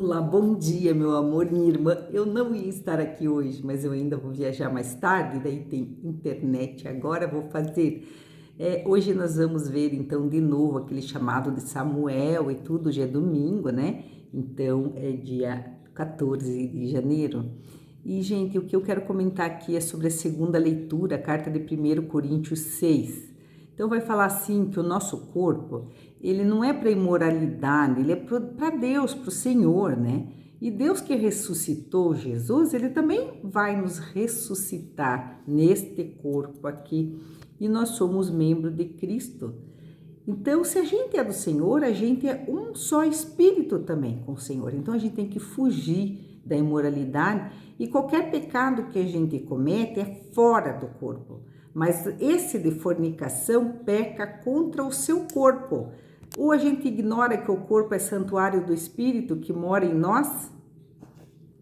Olá, bom dia, meu amor, minha irmã. Eu não ia estar aqui hoje, mas eu ainda vou viajar mais tarde, daí tem internet. Agora vou fazer. Hoje nós vamos ver então de novo aquele chamado de Samuel e tudo. Hoje é domingo, né? Então é dia 14 de janeiro. E, gente, o que eu quero comentar aqui é sobre a segunda leitura, a carta de 1 Coríntios 6. Então vai falar assim que o nosso corpo, ele não é para imoralidade, ele é para Deus, para o Senhor, né? E Deus que ressuscitou Jesus, ele também vai nos ressuscitar neste corpo aqui. E nós somos membros de Cristo. Então, se a gente é do Senhor, a gente é um só espírito também com o Senhor. Então, a gente tem que fugir da imoralidade e qualquer pecado que a gente comete é fora do corpo. Mas esse de fornicação peca contra o seu corpo. Ou a gente ignora que o corpo é santuário do Espírito que mora em nós,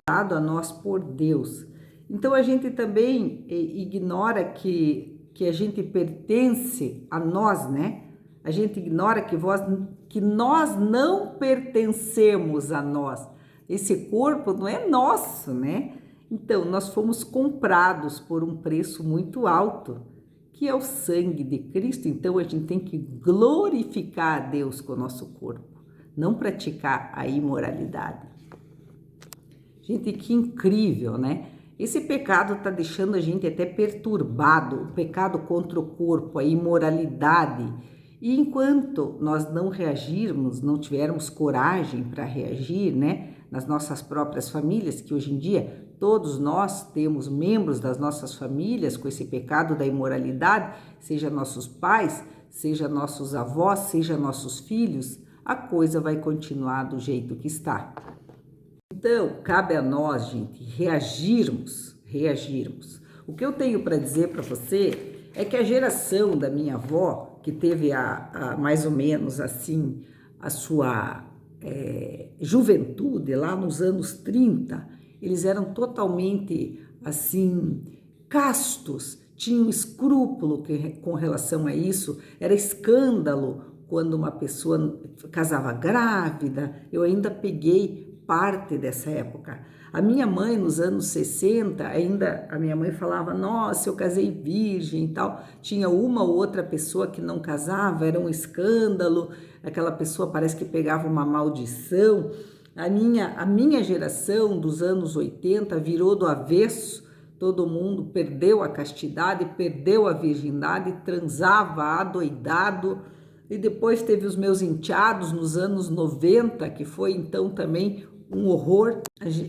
dado a nós por Deus. Então, a gente também ignora que a gente pertence a nós, né? A gente ignora que nós não pertencemos a nós. Esse corpo não é nosso, né? Então, nós fomos comprados por um preço muito alto, que é o sangue de Cristo. Então, a gente tem que glorificar a Deus com o nosso corpo, não praticar a imoralidade. Gente, que incrível, né? Esse pecado está deixando a gente até perturbado, o pecado contra o corpo, a imoralidade. E enquanto nós não reagirmos, não tivermos coragem para reagir, né, nas nossas próprias famílias, que hoje em dia todos nós temos membros das nossas famílias com esse pecado da imoralidade, seja nossos pais, seja nossos avós, seja nossos filhos, a coisa vai continuar do jeito que está. Então, cabe a nós, gente, reagirmos. O que eu tenho para dizer para você é que a geração da minha avó, que teve mais ou menos assim a sua juventude lá nos anos 30, eles eram totalmente assim castos, tinham escrúpulo com relação a isso, era escândalo quando uma pessoa casava grávida. Eu ainda peguei parte dessa época. A minha mãe, nos anos 60, ainda a minha mãe falava, nossa, eu casei virgem e tal. Tinha uma ou outra pessoa que não casava, era um escândalo, aquela pessoa parece que pegava uma maldição. A minha geração dos anos 80 virou do avesso, todo mundo perdeu a castidade, perdeu a virgindade, transava adoidado. E depois teve os meus enteados nos anos 90, que foi então também um horror.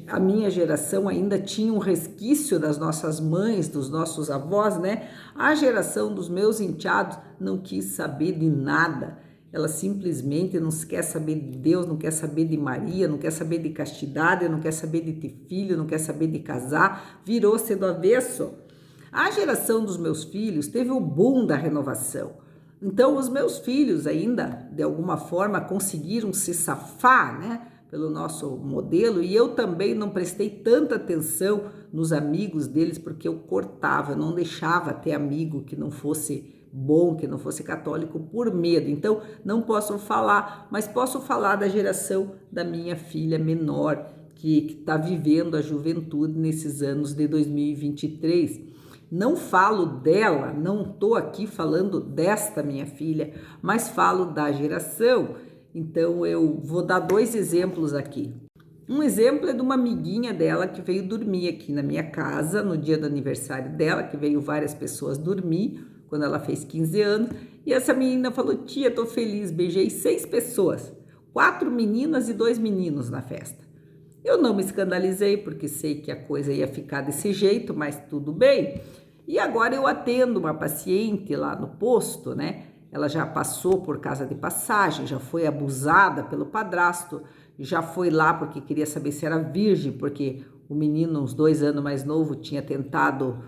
A minha geração ainda tinha um resquício das nossas mães, dos nossos avós, né? A geração dos meus enteados não quis saber de nada. Ela simplesmente não quer saber de Deus, não quer saber de Maria, não quer saber de castidade, não quer saber de ter filho, não quer saber de casar, virou-se do avesso. A geração dos meus filhos teve o boom da renovação. Então, os meus filhos ainda, de alguma forma, conseguiram se safar, né, pelo nosso modelo, e eu também não prestei tanta atenção nos amigos deles, porque eu cortava, eu não deixava ter amigo que não fosse bom, que não fosse católico, por medo. Então, não posso falar, mas posso falar da geração da minha filha menor, que está vivendo a juventude nesses anos de 2023. Não falo dela, não estou aqui falando desta minha filha, mas falo da geração. Então eu vou dar 2 exemplos aqui. Um exemplo é de uma amiguinha dela que veio dormir aqui na minha casa no dia do aniversário dela, que veio várias pessoas dormir quando ela fez 15 anos. E essa menina falou, tia, tô feliz, beijei 6 pessoas, 4 meninas e 2 meninos na festa. Eu não me escandalizei, porque sei que a coisa ia ficar desse jeito, mas tudo bem. E agora eu atendo uma paciente lá no posto, né? Ela já passou por casa de passagem, já foi abusada pelo padrasto, já foi lá porque queria saber se era virgem, porque o menino, uns 2 anos mais novo, tinha tentado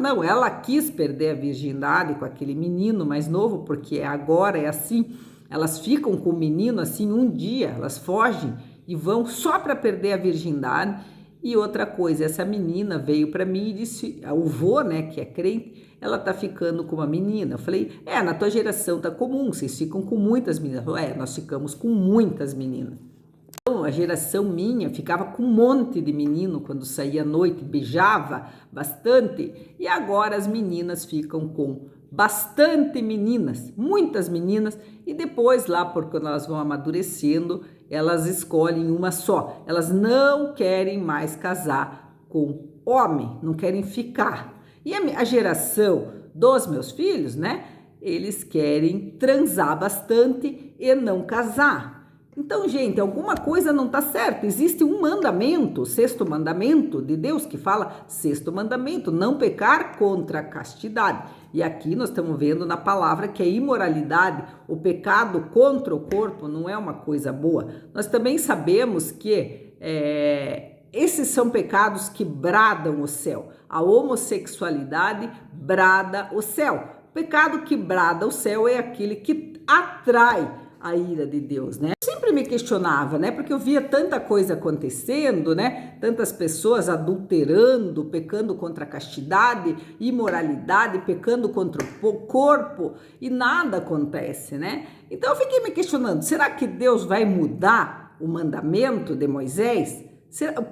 não, ela quis perder a virgindade com aquele menino mais novo, porque agora é assim, elas ficam com o menino assim um dia, elas fogem e vão só para perder a virgindade. E outra coisa, essa menina veio para mim e disse, o vô, né, que é crente, ela tá ficando com uma menina. Eu falei, na tua geração tá comum, vocês ficam com muitas meninas. Ela falou, nós ficamos com muitas meninas. A geração minha ficava com um monte de menino quando saía à noite, beijava bastante, e agora as meninas ficam com bastante meninas, muitas meninas, e depois lá, por quando elas vão amadurecendo, elas escolhem uma só. Elas não querem mais casar com homem, não querem ficar. E a geração dos meus filhos, né? Eles querem transar bastante e não casar. Então, gente, alguma coisa não está certa. Existe um mandamento, o sexto mandamento de Deus, que fala, sexto mandamento, não pecar contra a castidade. E aqui nós estamos vendo na palavra que a imoralidade, o pecado contra o corpo não é uma coisa boa. Nós também sabemos que esses são pecados que bradam o céu. A homossexualidade brada o céu. O pecado que brada o céu é aquele que atrai a ira de Deus, né? Eu sempre me questionava, né? Porque eu via tanta coisa acontecendo, né? Tantas pessoas adulterando, pecando contra a castidade, imoralidade, pecando contra o corpo e nada acontece, né? Então eu fiquei me questionando, será que Deus vai mudar o mandamento de Moisés?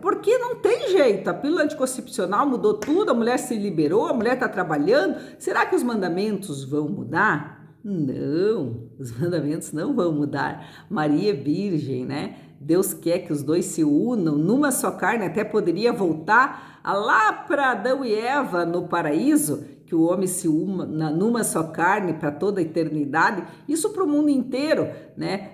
Porque não tem jeito, a pílula anticoncepcional mudou tudo, a mulher se liberou, a mulher está trabalhando, será que os mandamentos vão mudar? Não, os mandamentos não vão mudar. Maria é virgem, né? Deus quer que os dois se unam numa só carne, até poderia voltar lá para Adão e Eva no paraíso, que o homem se una numa só carne para toda a eternidade, isso para o mundo inteiro, né?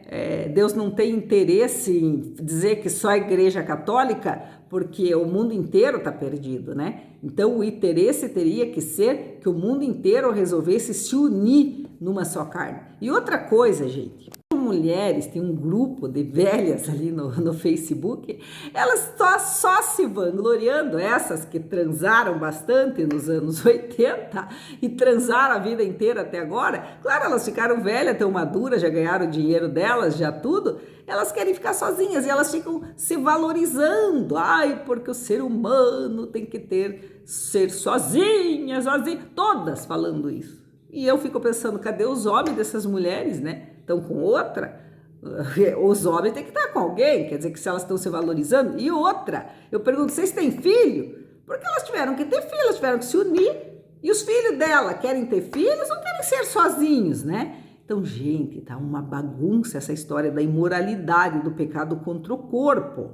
Deus não tem interesse em dizer que só a Igreja Católica, porque o mundo inteiro está perdido, né? Então o interesse teria que ser que o mundo inteiro resolvesse se unir numa só carne. E outra coisa, gente, mulheres, tem um grupo de velhas ali no Facebook, elas só se vangloriando, essas que transaram bastante nos anos 80 e transaram a vida inteira até agora. Claro, elas ficaram velhas, tão maduras, já ganharam o dinheiro delas, já tudo. Elas querem ficar sozinhas e elas ficam se valorizando. Ai, porque o ser humano tem que ser sozinha, todas falando isso. E eu fico pensando, cadê os homens dessas mulheres, né? Estão com outra? Os homens têm que estar com alguém, quer dizer que se elas estão se valorizando. E outra, eu pergunto, vocês têm filho? Porque elas tiveram que ter filho, elas tiveram que se unir. E os filhos dela querem ter filhos ou querem ser sozinhos, né? Então, gente, tá uma bagunça essa história da imoralidade, do pecado contra o corpo.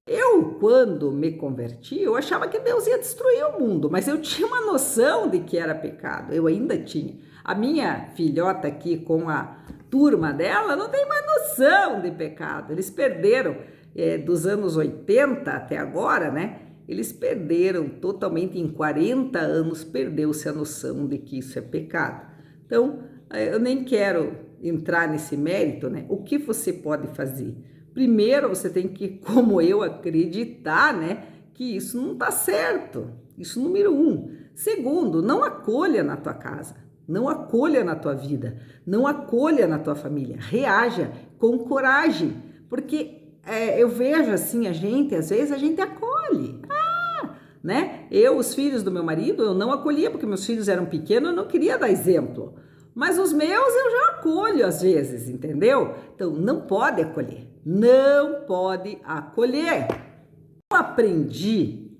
Eu, quando me converti, eu achava que Deus ia destruir o mundo, mas eu tinha uma noção de que era pecado, eu ainda tinha. A minha filhota aqui com a turma dela não tem mais noção de pecado, eles perderam dos anos 80 até agora, né? Eles perderam totalmente, em 40 anos, perdeu-se a noção de que isso é pecado. Então, eu nem quero entrar nesse mérito, né? O que você pode fazer? Primeiro, você tem que, como eu, acreditar, né, que isso não está certo. Isso número 1. Segundo, não acolha na tua casa, não acolha na tua vida, não acolha na tua família. Reaja com coragem, porque eu vejo assim, às vezes a gente acolhe. Né? Os filhos do meu marido, eu não acolhia porque meus filhos eram pequenos, eu não queria dar exemplo. Mas os meus eu já acolho às vezes, entendeu? Então, não pode acolher. Não pode acolher. Eu aprendi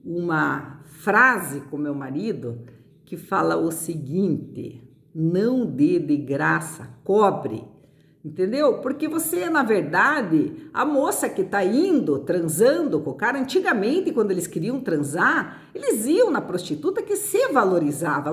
uma frase com meu marido que fala o seguinte: não dê de graça, cobre. Entendeu? Porque você, na verdade, a moça que tá indo, transando com o cara, antigamente, quando eles queriam transar, eles iam na prostituta que se valorizava,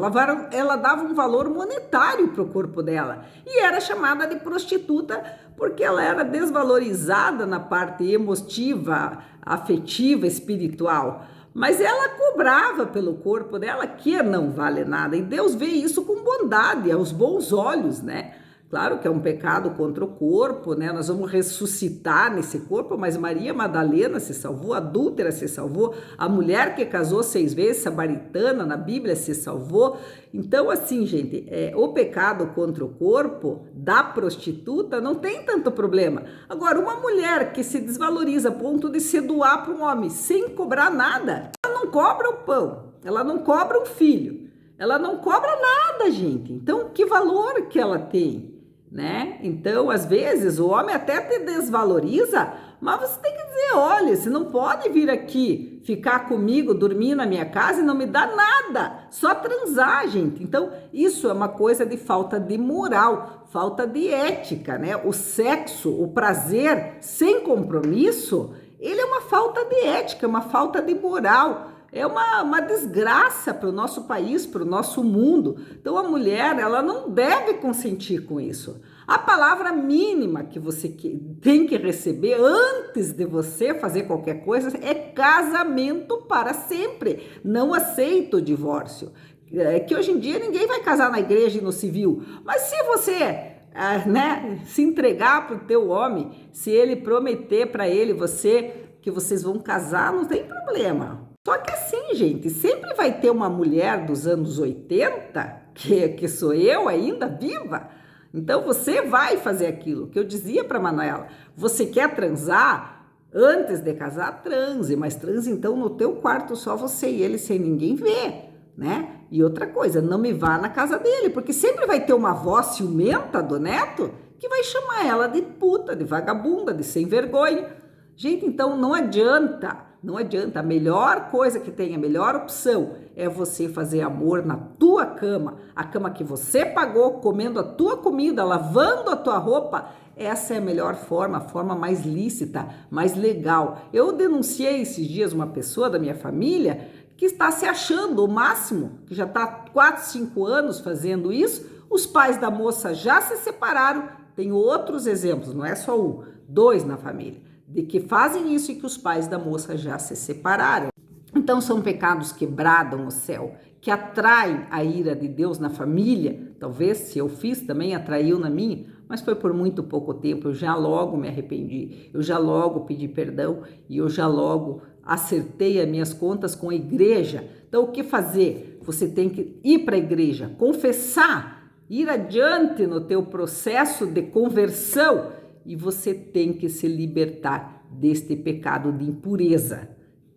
ela dava um valor monetário pro corpo dela e era chamada de prostituta porque ela era desvalorizada na parte emotiva, afetiva, espiritual. Mas ela cobrava pelo corpo dela que não vale nada, e Deus vê isso com bondade, aos bons olhos, né? Claro que é um pecado contra o corpo, né? Nós vamos ressuscitar nesse corpo, mas Maria Madalena se salvou, a adúltera se salvou, a mulher que casou 6 vezes, samaritana, na Bíblia se salvou. Então, assim, gente, o pecado contra o corpo da prostituta não tem tanto problema. Agora, uma mulher que se desvaloriza a ponto de se doar para um homem sem cobrar nada, ela não cobra o pão, ela não cobra um filho, ela não cobra nada, gente. Então, que valor que ela tem? né? Então, às vezes, o homem até te desvaloriza, mas você tem que dizer, olha, você não pode vir aqui ficar comigo, dormir na minha casa e não me dar nada, só transar, gente. Então, isso é uma coisa de falta de moral, falta de ética, né? O sexo, o prazer sem compromisso, ele é uma falta de ética, uma falta de moral. É uma desgraça para o nosso país, para o nosso mundo. Então, a mulher, ela não deve consentir com isso. A palavra mínima que você tem que receber antes de você fazer qualquer coisa é casamento para sempre. Não aceito o divórcio. É que hoje em dia ninguém vai casar na igreja e no civil. Mas se você se entregar para o teu homem, se ele prometer para ele, que vocês vão casar, não tem problema. Só que assim, gente, sempre vai ter uma mulher dos anos 80, que sou eu ainda viva. Então você vai fazer aquilo que eu dizia para Manuela. Você quer transar? Antes de casar, transe, mas transe então no teu quarto, só você e ele, sem ninguém ver, né? E outra coisa, não me vá na casa dele, porque sempre vai ter uma avó ciumenta do neto que vai chamar ela de puta, de vagabunda, de sem vergonha. Gente, então não adianta. A melhor coisa que tem, a melhor opção é você fazer amor na tua cama, a cama que você pagou, comendo a tua comida, lavando a tua roupa. Essa é a melhor forma, a forma mais lícita, mais legal. Eu denunciei esses dias uma pessoa da minha família que está se achando o máximo, que já está 4, 5 anos fazendo isso. Os pais da moça já se separaram. Tem outros exemplos, não é só um, 2 na família, de que fazem isso e que os pais da moça já se separaram. Então são pecados que bradam o céu, que atraem a ira de Deus na família. Talvez se eu fiz também atraiu na minha, mas foi por muito pouco tempo. Eu já logo me arrependi, eu já logo pedi perdão e eu já logo acertei as minhas contas com a igreja. Então o que fazer? Você tem que ir para a igreja, confessar, ir adiante no teu processo de conversão. E você tem que se libertar deste pecado de impureza.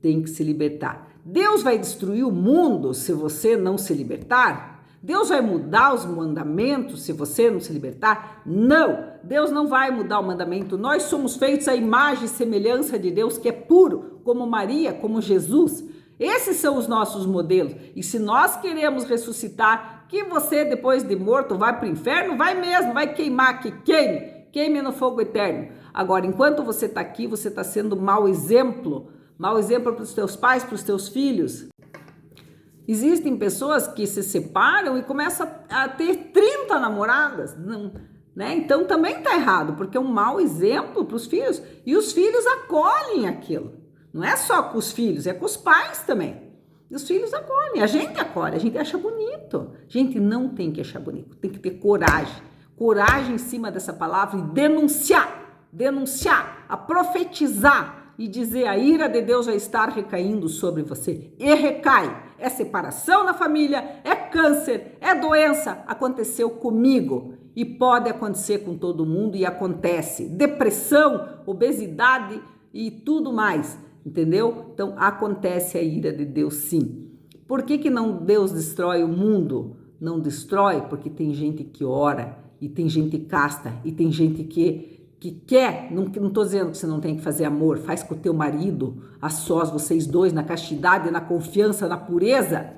Tem que se libertar. Deus vai destruir o mundo se você não se libertar? Deus vai mudar os mandamentos se você não se libertar? Não! Deus não vai mudar o mandamento. Nós somos feitos à imagem e semelhança de Deus, que é puro, como Maria, como Jesus. Esses são os nossos modelos. E se nós queremos ressuscitar, que você depois de morto vai para o inferno, vai mesmo, vai queimar, que queime no fogo eterno. Agora, enquanto você está aqui, você está sendo mau exemplo para os teus pais, para os teus filhos. Existem pessoas que se separam e começam a ter 30 namoradas, não, né? Então também está errado, porque é um mau exemplo para os filhos, e os filhos acolhem aquilo. Não é só com os filhos, é com os pais também. E os filhos acolhem, a gente acolhe, a gente acha bonito. Gente, não tem que achar bonito, tem que ter coragem em cima dessa palavra e denunciar, a profetizar e dizer: a ira de Deus vai estar recaindo sobre você. E recai. É separação na família, é câncer, é doença. Aconteceu comigo e pode acontecer com todo mundo e acontece. Depressão, obesidade e tudo mais, entendeu? Então acontece a ira de Deus, sim. Por que não Deus destrói o mundo? Não destrói porque tem gente que ora, e tem gente casta, e tem gente que quer. Não estou dizendo que você não tem que fazer amor, faz com o teu marido, a sós, vocês dois, na castidade, na confiança, na pureza.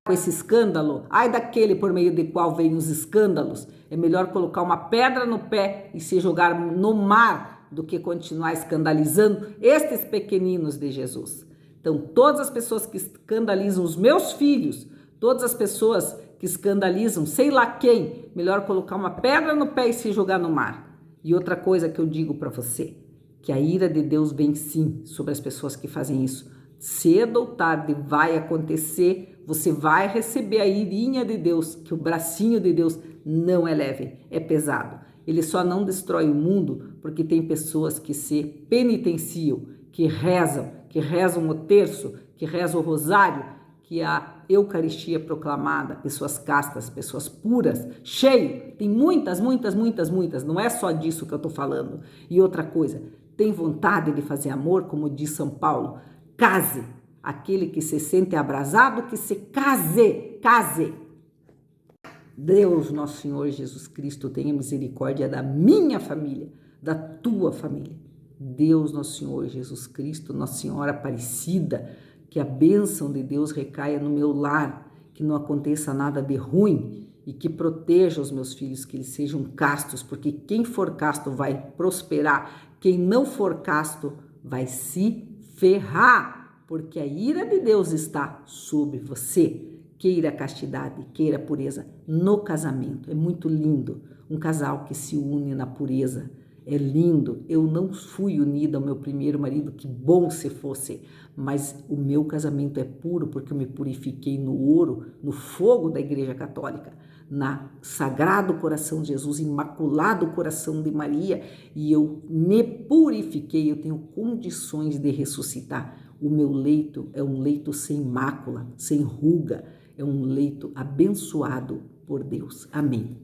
Com esse escândalo, ai daquele por meio de qual vêm os escândalos. É melhor colocar uma pedra no pé e se jogar no mar do que continuar escandalizando estes pequeninos de Jesus. Então, todas as pessoas que escandalizam os meus filhos, todas as pessoas que escandalizam sei lá quem, melhor colocar uma pedra no pé e se jogar no mar. E outra coisa que eu digo para você, que a ira de Deus vem sim sobre as pessoas que fazem isso. Cedo ou tarde vai acontecer, você vai receber a irinha de Deus, que o bracinho de Deus não é leve, é pesado. Ele só não destrói o mundo porque tem pessoas que se penitenciam, que rezam o terço, que rezam o rosário, que a Eucaristia proclamada, pessoas castas, pessoas puras, cheio, tem muitas, não é só disso que eu estou falando. E outra coisa, tem vontade de fazer amor, como diz São Paulo, case, aquele que se sente abrasado, que se case. Deus, nosso Senhor Jesus Cristo, tenha misericórdia da minha família, da tua família. Deus, nosso Senhor Jesus Cristo, Nossa Senhora Aparecida, que a bênção de Deus recaia no meu lar, que não aconteça nada de ruim e que proteja os meus filhos, que eles sejam castos, porque quem for casto vai prosperar, quem não for casto vai se ferrar, porque a ira de Deus está sobre você. Queira castidade, queira pureza no casamento. É muito lindo um casal que se une na pureza. É lindo. Eu não fui unida ao meu primeiro marido, que bom se fosse, mas o meu casamento é puro porque eu me purifiquei no ouro, no fogo da Igreja Católica, na Sagrado Coração de Jesus, Imaculado Coração de Maria, e eu me purifiquei, eu tenho condições de ressuscitar. O meu leito é um leito sem mácula, sem ruga, é um leito abençoado por Deus. Amém.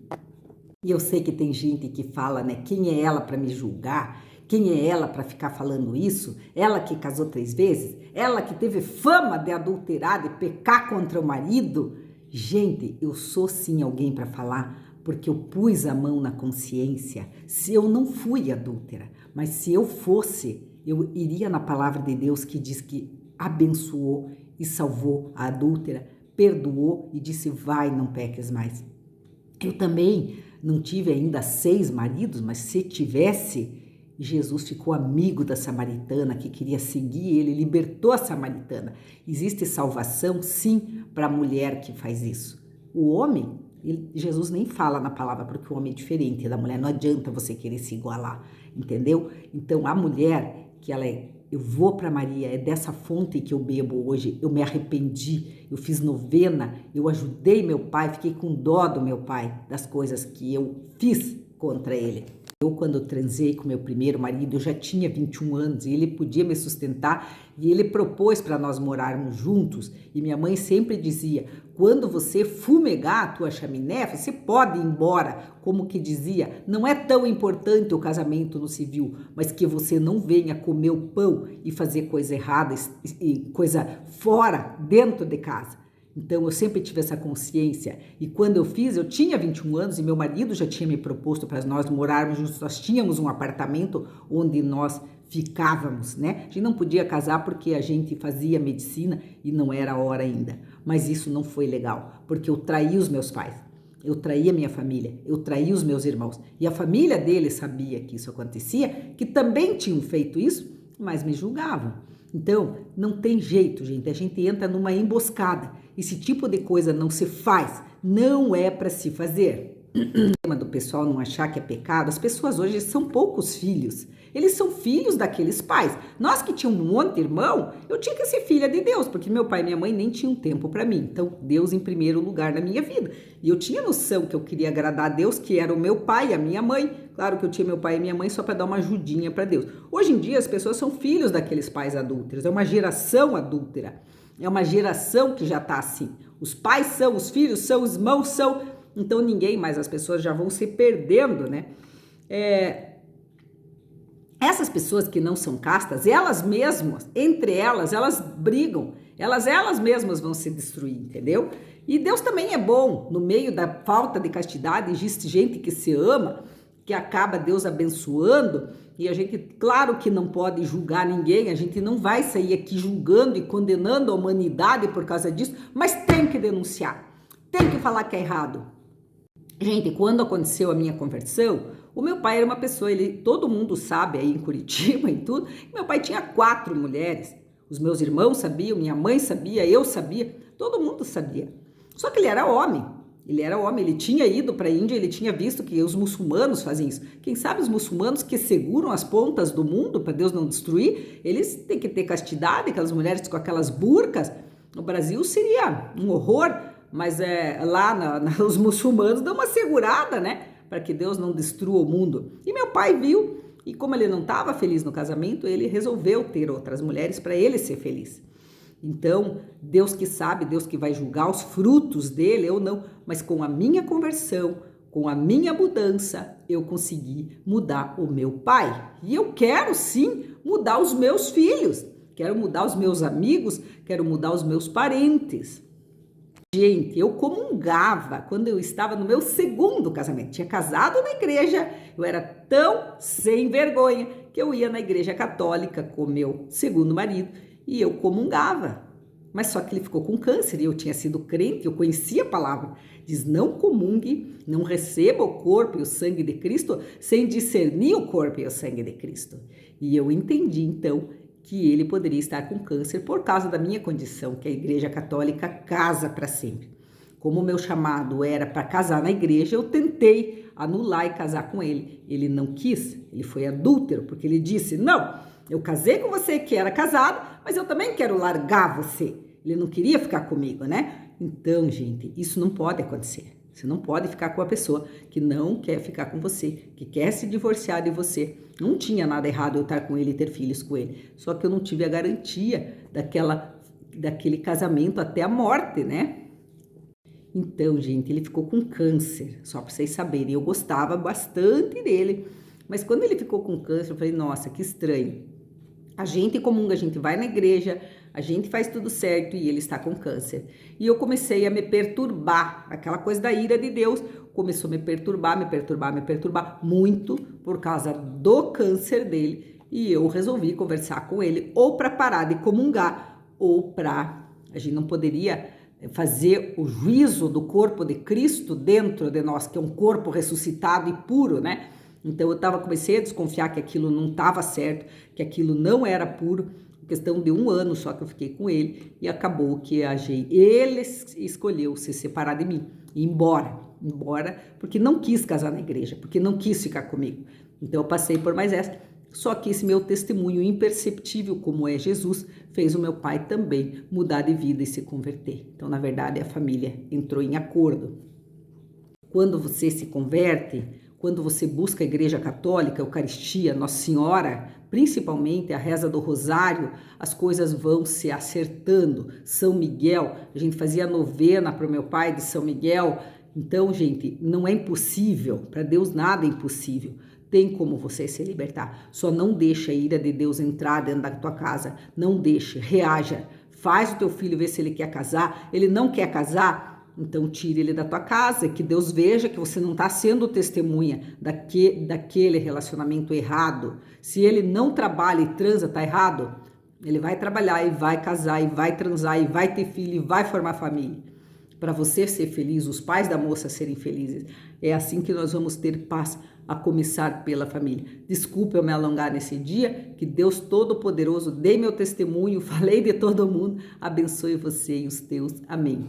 E eu sei que tem gente que fala, né? Quem é ela para me julgar? Quem é ela para ficar falando isso? Ela que casou 3 vezes? Ela que teve fama de adulterar, de pecar contra o marido? Gente, eu sou sim alguém para falar, porque eu pus a mão na consciência. Se eu não fui adúltera, mas se eu fosse, eu iria na palavra de Deus que diz que abençoou e salvou a adúltera, perdoou e disse, vai, não peques mais. Eu também não tive ainda 6 maridos, mas se tivesse, Jesus ficou amigo da samaritana que queria seguir ele, libertou a samaritana. Existe salvação, sim, para a mulher que faz isso. O homem, Jesus nem fala na palavra, porque o homem é diferente da mulher, não adianta você querer se igualar, entendeu? Então, a mulher, que ela é, eu vou para Maria, é dessa fonte que eu bebo hoje, eu me arrependi, eu fiz novena, eu ajudei meu pai, fiquei com dó do meu pai, das coisas que eu fiz contra ele. Eu, quando transei com meu primeiro marido, eu já tinha 21 anos e ele podia me sustentar e ele propôs para nós morarmos juntos. E minha mãe sempre dizia, quando você fumegar a tua chaminé, você pode ir embora. Como que dizia, não é tão importante o casamento no civil, mas que você não venha comer o pão e fazer coisa errada e coisa fora, dentro de casa. Então, eu sempre tive essa consciência. E quando eu fiz, eu tinha 21 anos e meu marido já tinha me proposto para nós morarmos juntos. Nós tínhamos um apartamento onde nós ficávamos, né? A gente não podia casar porque a gente fazia medicina e não era a hora ainda. Mas isso não foi legal, porque eu traí os meus pais. Eu traí a minha família, eu traí os meus irmãos. E a família dele sabia que isso acontecia, que também tinham feito isso, mas me julgavam. Então, não tem jeito, gente. A gente entra numa emboscada. Esse tipo de coisa não se faz. Não é para se fazer. O tema do pessoal não achar que é pecado, as pessoas hoje são poucos filhos. Eles são filhos daqueles pais. Nós que tínhamos um monte de irmão, eu tinha que ser filha de Deus, porque meu pai e minha mãe nem tinham tempo para mim. Então, Deus em primeiro lugar na minha vida. E eu tinha noção que eu queria agradar a Deus, que era o meu pai e a minha mãe. Claro que eu tinha meu pai e minha mãe só para dar uma ajudinha para Deus. Hoje em dia, as pessoas são filhos daqueles pais adúlteros. É uma geração adúltera. É uma geração que já está assim. Os pais são, os filhos são, os irmãos são. Então, ninguém mais, as pessoas já vão se perdendo, né? Essas pessoas que não são castas, elas mesmas, entre elas, elas brigam. Elas mesmas vão se destruir, entendeu? E Deus também é bom. No meio da falta de castidade, existe gente que se ama, que acaba Deus abençoando, e a gente, claro que não pode julgar ninguém, a gente não vai sair aqui julgando e condenando a humanidade por causa disso, mas tem que denunciar, tem que falar que é errado. Gente, quando aconteceu a minha conversão, o meu pai era uma pessoa, todo mundo sabe aí em Curitiba e tudo, meu pai tinha 4 mulheres, os meus irmãos sabiam, minha mãe sabia, eu sabia, todo mundo sabia. Só que ele era homem, ele tinha ido para a Índia, ele tinha visto que os muçulmanos fazem isso. Quem sabe os muçulmanos que seguram as pontas do mundo para Deus não destruir, eles têm que ter castidade, aquelas mulheres com aquelas burcas. No Brasil seria um horror, mas lá os muçulmanos dão uma segurada, né? Para que Deus não destrua o mundo. E meu pai viu, e como ele não estava feliz no casamento, ele resolveu ter outras mulheres para ele ser feliz. Então, Deus que sabe, Deus que vai julgar os frutos dele, eu não, mas com a minha conversão, com a minha mudança, eu consegui mudar o meu pai. E eu quero sim mudar os meus filhos, quero mudar os meus amigos, quero mudar os meus parentes. Gente, eu comungava quando eu estava no meu segundo casamento. Tinha casado na igreja, eu era tão sem vergonha que eu ia na igreja católica com meu segundo marido e eu comungava. Mas só que ele ficou com câncer e eu tinha sido crente, eu conhecia a palavra. Diz, não comungue, não receba o corpo e o sangue de Cristo sem discernir o corpo e o sangue de Cristo. E eu entendi então que ele poderia estar com câncer por causa da minha condição, que a Igreja Católica casa para sempre. Como o meu chamado era para casar na igreja, eu tentei anular e casar com ele. Ele não quis, ele foi adúltero, porque ele disse, não, eu casei com você que era casado, mas eu também quero largar você. Ele não queria ficar comigo, né? Então, gente, isso não pode acontecer. Você não pode ficar com a pessoa que não quer ficar com você, que quer se divorciar de você. Não tinha nada errado eu estar com ele e ter filhos com ele. Só que eu não tive a garantia daquele casamento até a morte, né? Então, gente, ele ficou com câncer, só para vocês saberem. Eu gostava bastante dele. Mas quando ele ficou com câncer, eu falei, nossa, que estranho. A gente comunga, a gente vai na igreja, a gente faz tudo certo e ele está com câncer. E eu comecei a me perturbar, aquela coisa da ira de Deus começou a me perturbar muito por causa do câncer dele. E eu resolvi conversar com ele ou para parar de comungar ou para... A gente não poderia fazer o juízo do corpo de Cristo dentro de nós, que é um corpo ressuscitado e puro, né? Então eu comecei a desconfiar que aquilo não estava certo, que aquilo não era puro, questão de 1 ano só que eu fiquei com ele e acabou que ele escolheu se separar de mim e ir embora, porque não quis casar na igreja, porque não quis ficar comigo. Então eu passei por mais essa, só que esse meu testemunho imperceptível, como é Jesus, fez o meu pai também mudar de vida e se converter. Então, na verdade, a família entrou em acordo. Quando você se converte, quando você busca a Igreja Católica, a Eucaristia, Nossa Senhora, principalmente a reza do Rosário, as coisas vão se acertando. São Miguel, a gente fazia novena para o meu pai de São Miguel. Então, gente, não é impossível, para Deus nada é impossível. Tem como você se libertar. Só não deixa a ira de Deus entrar dentro da tua casa. Não deixe, reaja. Faz o teu filho ver se ele quer casar. Ele não quer casar, então tire ele da tua casa, que Deus veja que você não está sendo testemunha daquele relacionamento errado. Se ele não trabalha e transa, está errado. Ele vai trabalhar e vai casar e vai transar e vai ter filho e vai formar família. Para você ser feliz, os pais da moça serem felizes. É assim que nós vamos ter paz, a começar pela família. Desculpa eu me alongar nesse dia, que Deus Todo-Poderoso dê meu testemunho, falei de todo mundo, abençoe você e os teus. Amém.